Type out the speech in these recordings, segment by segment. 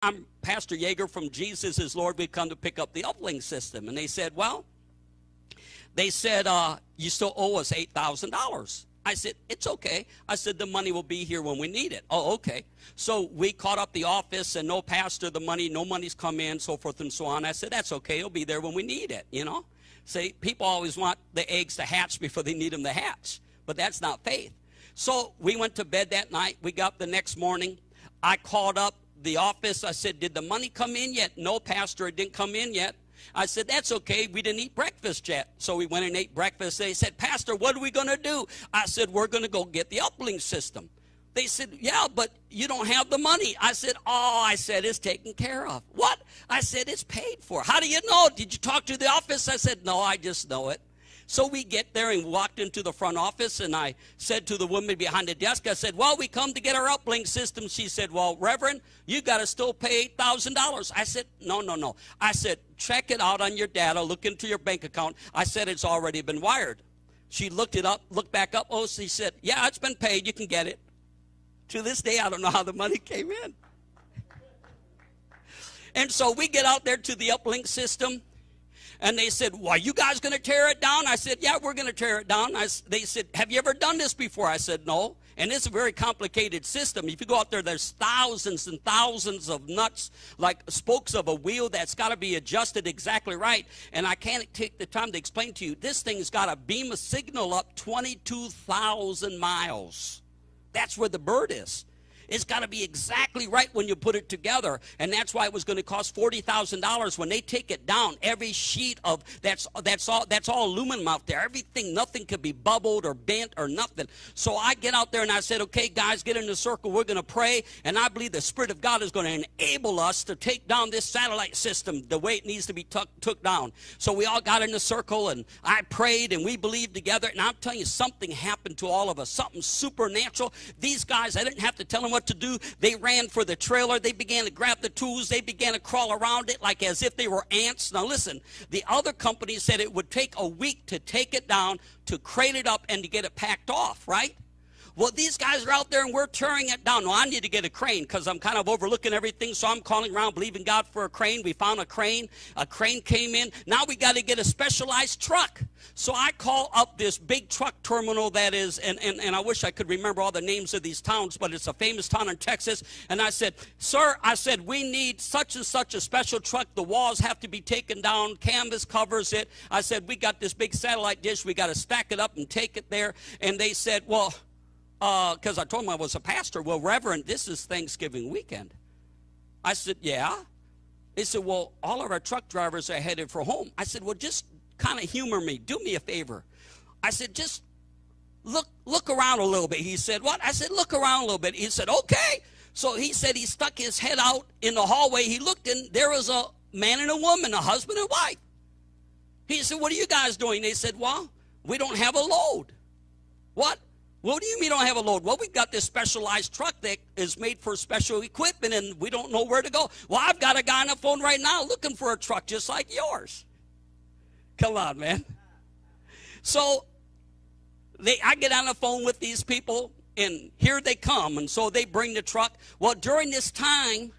I'm Pastor Yeager from Jesus is Lord. We've come to pick up the uplink system. And they said, well, you still owe us $8,000. I said, it's okay. I said, the money will be here when we need it. Oh, okay. So we called up the office, and no money's come in, so forth and so on. I said, that's okay. It'll be there when we need it, you know. See, people always want the eggs to hatch before they need them to hatch. But that's not faith. So we went to bed that night. We got up the next morning. I called up the office. I said, did the money come in yet? No, Pastor, it didn't come in yet. I said, that's okay. We didn't eat breakfast yet. So we went and ate breakfast. They said, Pastor, what are we going to do? I said, we're going to go get the uplink system. They said, yeah, but you don't have the money. I said, it's taken care of. What? I said, it's paid for. How do you know? Did you talk to the office? I said, no, I just know it. So we get there and walked into the front office, and I said to the woman behind the desk, I said, well, we come to get our uplink system. She said, well, Reverend, you got to still pay $8,000. I said, no. I said, check it out on your data, look into your bank account. I said, it's already been wired. She looked back up. Oh, she said, yeah, it's been paid. You can get it. To this day, I don't know how the money came in. And so we get out there to the uplink system. And they said, well, are you guys going to tear it down? I said, yeah, we're going to tear it down. They said, have you ever done this before? I said, no. And it's a very complicated system. If you go out there, there's thousands and thousands of nuts, like spokes of a wheel that's got to be adjusted exactly right. And I can't take the time to explain to you. This thing's got a beam of signal up 22,000 miles. That's where the bird is. It's got to be exactly right when you put it together, and that's why it was going to cost $40,000. When they take it down, every sheet of that's all aluminum out there. Everything, nothing could be bubbled or bent or nothing. So I get out there and I said, okay, guys, get in the circle. We're going to pray, and I believe the Spirit of God is going to enable us to take down this satellite system the way it needs to be took down. So we all got in the circle, and I prayed, and we believed together. And I'm telling you, something happened to all of us, something supernatural. These guys, I didn't have to tell them what to do. They ran for the trailer. They began to grab the tools. They began to crawl around it like as if they were ants. Now listen, the other company said it would take a week to take it down, to crate it up, and to get it packed off, right? Well, these guys are out there, and we're tearing it down. Now, I need to get a crane because I'm kind of overlooking everything, so I'm calling around, believing God for a crane. We found a crane. A crane came in. Now we got to get a specialized truck. So I call up this big truck terminal that is, and I wish I could remember all the names of these towns, but it's a famous town in Texas. And I said, sir, we need such and such a special truck. The walls have to be taken down. Canvas covers it. I said, we got this big satellite dish. We got to stack it up and take it there. And they said, well, because I told him I was a pastor. Well, Reverend, this is Thanksgiving weekend. I said, yeah. They said, well, all of our truck drivers are headed for home. I said, well, just kind of humor me. Do me a favor. I said, just look around a little bit. He said, what? I said, look around a little bit. He said, okay. So he said he stuck his head out in the hallway. He looked, and there was a man and a woman, a husband and wife. He said, what are you guys doing? They said, well, we don't have a load. What? What do you mean don't have a load? Well, we've got this specialized truck that is made for special equipment, and we don't know where to go. Well, I've got a guy on the phone right now looking for a truck just like yours. Come on, man. So I get on the phone with these people, and here they come, and so they bring the truck. Well, during this time,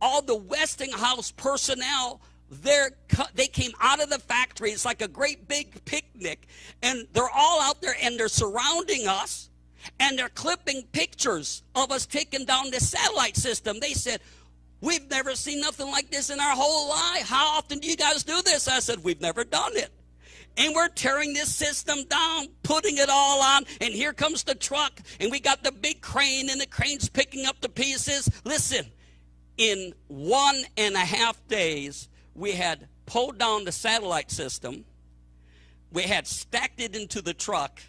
all the Westinghouse personnel, they came out of the factory. It's like a great big picnic, and they're all out there, and they're surrounding us, and they're clipping pictures of us taking down the satellite system. They said, we've never seen nothing like this in our whole life. How often do you guys do this? I said, we've never done it. And we're tearing this system down, putting it all on, and here comes the truck, and we got the big crane, and the crane's picking up the pieces. Listen, in 1.5 days, we had pulled down the satellite system, we had stacked it into the truck,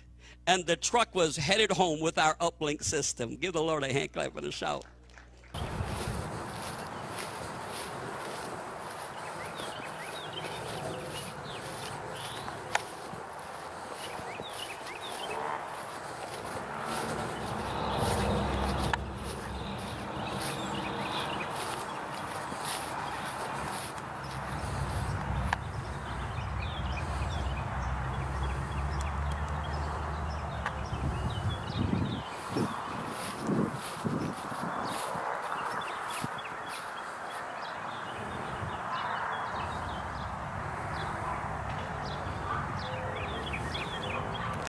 and the truck was headed home with our uplink system. Give the Lord a hand clap and a shout.